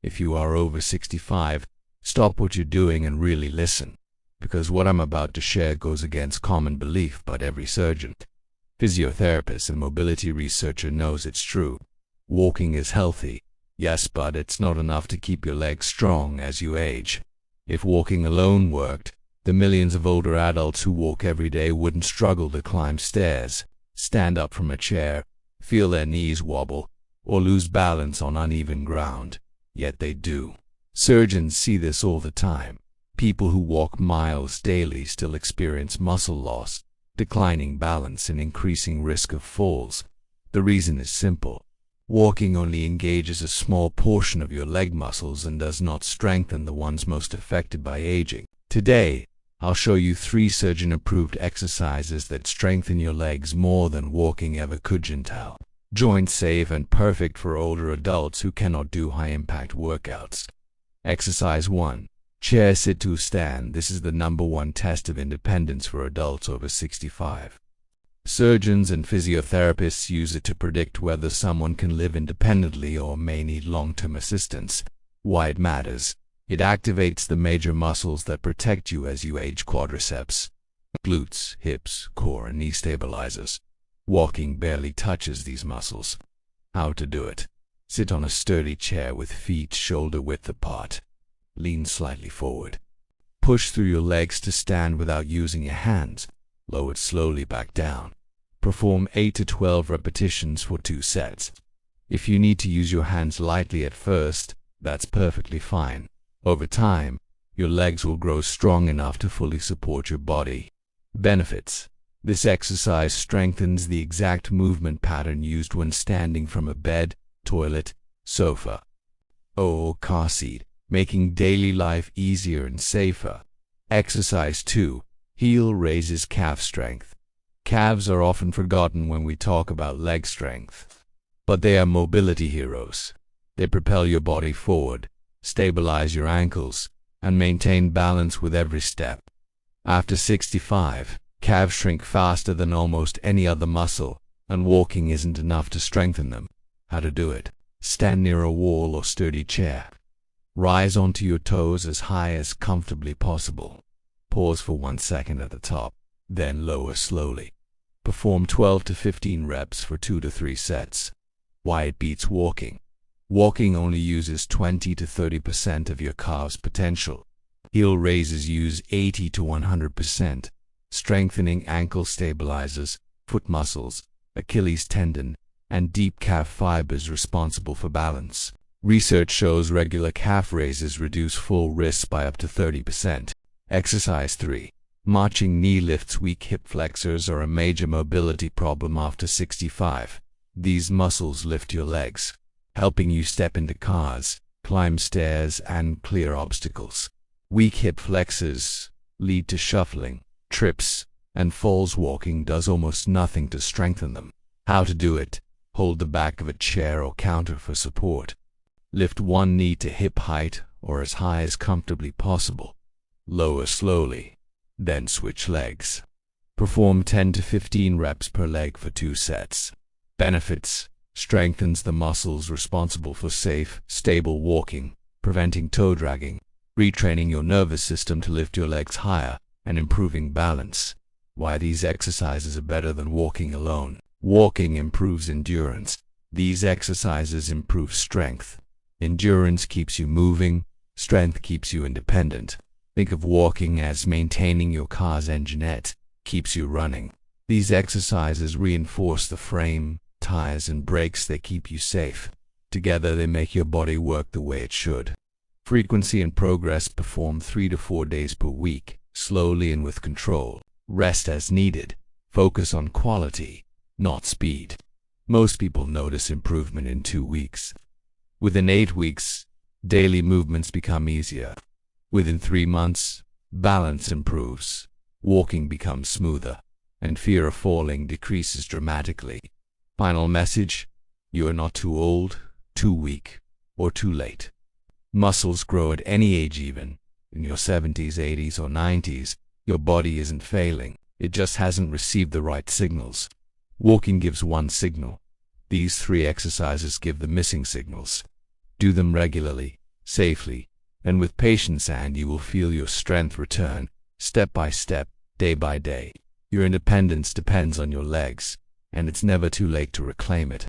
If you are over 65, stop what you're doing and really listen, because what I'm about to share goes against common belief, but every surgeon, physiotherapist, and mobility researcher knows it's true. Walking is healthy, yes, but it's not enough to keep your legs strong as you age. If walking alone worked, the millions of older adults who walk every day wouldn't struggle to climb stairs, stand up from a chair, feel their knees wobble, or lose balance on uneven ground. Yet they do. Surgeons see this all the time. People who walk miles daily still experience muscle loss, declining balance, and increasing risk of falls. The reason is simple. Walking only engages a small portion of your leg muscles and does not strengthen the ones most affected by aging. Today, I'll show you 3 surgeon-approved exercises that strengthen your legs more than walking ever could. Gentle, joint-safe, and perfect for older adults who cannot do high-impact workouts. Exercise 1. Chair sit to stand. This is the #1 test of independence for adults over 65. Surgeons and physiotherapists use it to predict whether someone can live independently or may need long-term assistance. Why it matters. It activates the major muscles that protect you as you age: quadriceps, glutes, hips, core, and knee stabilizers. Walking barely touches these muscles. How to do it. Sit on a sturdy chair with feet shoulder-width apart. Lean slightly forward. Push through your legs to stand without using your hands. Lower it slowly back down. Perform 8 to 12 repetitions for 2 sets. If you need to use your hands lightly at first, that's perfectly fine. Over time, your legs will grow strong enough to fully support your body. Benefits. This exercise strengthens the exact movement pattern used when standing from a bed, toilet, sofa, or car seat, making daily life easier and safer. Exercise 2. Heel raises calf strength. Calves are often forgotten when we talk about leg strength, but they are mobility heroes. They propel your body forward, stabilize your ankles, and maintain balance with every step. After 65, calves shrink faster than almost any other muscle, and walking isn't enough to strengthen them. How to do it. Stand near a wall or sturdy chair. Rise onto your toes as high as comfortably possible. Pause for 1 second at the top, then lower slowly. Perform 12 to 15 reps for 2 to 3 sets. Why it beats walking. Walking only uses 20 to 30% of your calves' potential. Heel raises use 80 to 100%, strengthening ankle stabilizers, foot muscles, Achilles tendon, and deep calf fibers responsible for balance. Research shows regular calf raises reduce fall risks by up to 30%. Exercise 3. Marching knee lifts. Weak hip flexors are a major mobility problem after 65. These muscles lift your legs, helping you step into cars, climb stairs, and clear obstacles. Weak hip flexors lead to shuffling, trips, and falls. Walking does almost nothing to strengthen them. How to do it. Hold the back of a chair or counter for support. Lift one knee to hip height or as high as comfortably possible. Lower slowly, then switch legs. Perform 10 to 15 reps per leg for 2 sets. Benefits. Strengthens the muscles responsible for safe, stable walking, preventing toe dragging, retraining your nervous system to lift your legs higher, and improving balance. Why these exercises are better than walking alone. Walking improves endurance. These exercises improve strength. Endurance keeps you moving, strength keeps you independent. Think of walking as maintaining your car's enginette, keeps you running. These exercises reinforce the frame, tires, and brakes. They keep you safe. Together they make your body work the way it should. Frequency and progress. Perform 3 to 4 days per week, slowly and with control. Rest as needed. Focus on quality, not speed. Most people notice improvement in 2 weeks. Within 8 weeks, daily movements become easier. Within 3 months, balance improves, walking becomes smoother, and fear of falling decreases dramatically. Final message: you are not too old, too weak, or too late. Muscles grow at any age. Even in your 70s, 80s, or 90s, your body isn't failing. It just hasn't received the right signals. Walking gives one signal. These 3 exercises give the missing signals. Do them regularly, safely, and with patience, and you will feel your strength return, step by step, day by day. Your independence depends on your legs, and it's never too late to reclaim it.